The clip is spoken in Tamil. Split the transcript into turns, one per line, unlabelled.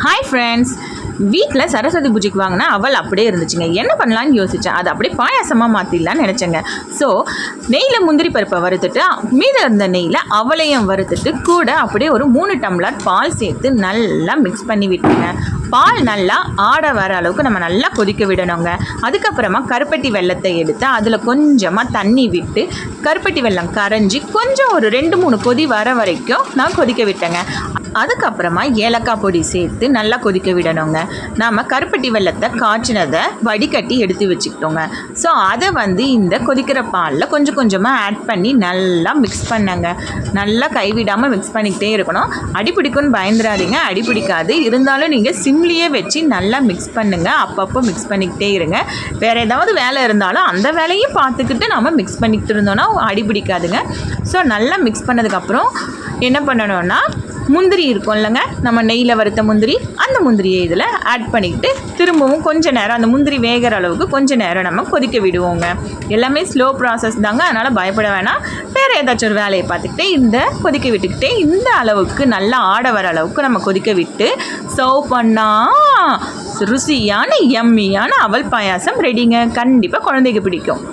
ஹாய் ஃப்ரெண்ட்ஸ், வீட்டில் சரஸ்வதி பூஜைக்கு வாங்கினா அவள் அப்படியே இருந்துச்சுங்க. என்ன பண்ணலான்னு யோசித்தேன். அதை அப்படியே பாயாசமாக மாற்றிடலான்னு நினச்சேங்க. ஸோ நெய்யில் முந்திரி பருப்பை வறுத்துட்டு மீத இருந்த நெய்யில் அவளையும் வறுத்துட்டு கூட அப்படியே ஒரு 3 டம்ளர் பால் சேர்த்து நல்லா மிக்ஸ் பண்ணி விட்டுங்க. பால் நல்லா ஆட வர அளவுக்கு நம்ம நல்லா கொதிக்க விடணுங்க. அதுக்கப்புறமா கருப்பட்டி வெல்லத்தை எடுத்து அதில் கொஞ்சமாக தண்ணி விட்டு கருப்பட்டி வெல்லம் கரைஞ்சி கொஞ்சம் ஒரு 2-3 கொதி வர வரைக்கும் நான் கொதிக்க விட்டேங்க. அதுக்கப்புறமா ஏலக்காய் பொடி சேர்த்து நல்லா கொதிக்க விடணுங்க. நாம் கருப்பட்டி வெல்லத்தை காய்ச்சினதை வடிகட்டி எடுத்து வச்சுக்கிட்டோங்க. ஸோ அதை இந்த கொதிக்கிற பாலில் கொஞ்சம் கொஞ்சமாக ஆட் பண்ணி நல்லா மிக்ஸ் பண்ணங்க. நல்லா கைவிடாமல் மிக்ஸ் பண்ணிக்கிட்டே இருக்கணும். அடிப்பிடிக்கும்னு பயந்துடாதீங்க, அடிப்பிடிக்காது. இருந்தாலும் நீங்கள் சிம்லியே வச்சு நல்லா மிக்ஸ் பண்ணுங்கள். அப்பப்போ மிக்ஸ் பண்ணிக்கிட்டே இருங்க. வேறு ஏதாவது வேலை இருந்தாலும் அந்த வேலையும் பார்த்துக்கிட்டு நம்ம மிக்ஸ் பண்ணிக்கிட்டு இருந்தோன்னா அடிப்பிடிக்காதுங்க. ஸோ நல்லா மிக்ஸ் பண்ணதுக்கப்புறம் என்ன பண்ணணும்னா, முந்திரி இருக்கும் இல்லைங்க, நம்ம நெய்யில் வறுத்த முந்திரி, அந்த முந்திரியை இதில் ஆட் பண்ணிக்கிட்டு திரும்பவும் கொஞ்சம் நேரம் அந்த முந்திரி வேகிற அளவுக்கு கொஞ்சம் நேரம் நம்ம கொதிக்க விடுவோங்க. எல்லாமே ஸ்லோ ப்ராசஸ் தாங்க, அதனால் பயப்பட வேணாம். வேறு ஏதாச்சும் ஒரு வேலையை பார்த்துக்கிட்டே இந்த கொதிக்க விட்டுக்கிட்டே இந்த அளவுக்கு நல்லா ஆட வர அளவுக்கு நம்ம கொதிக்க விட்டு சர்வ் பண்ணால் ருசியான யம்மியான அவல் பாயாசம் ரெடிங்க. கண்டிப்பாக குழந்தைக்கு பிடிக்கும்.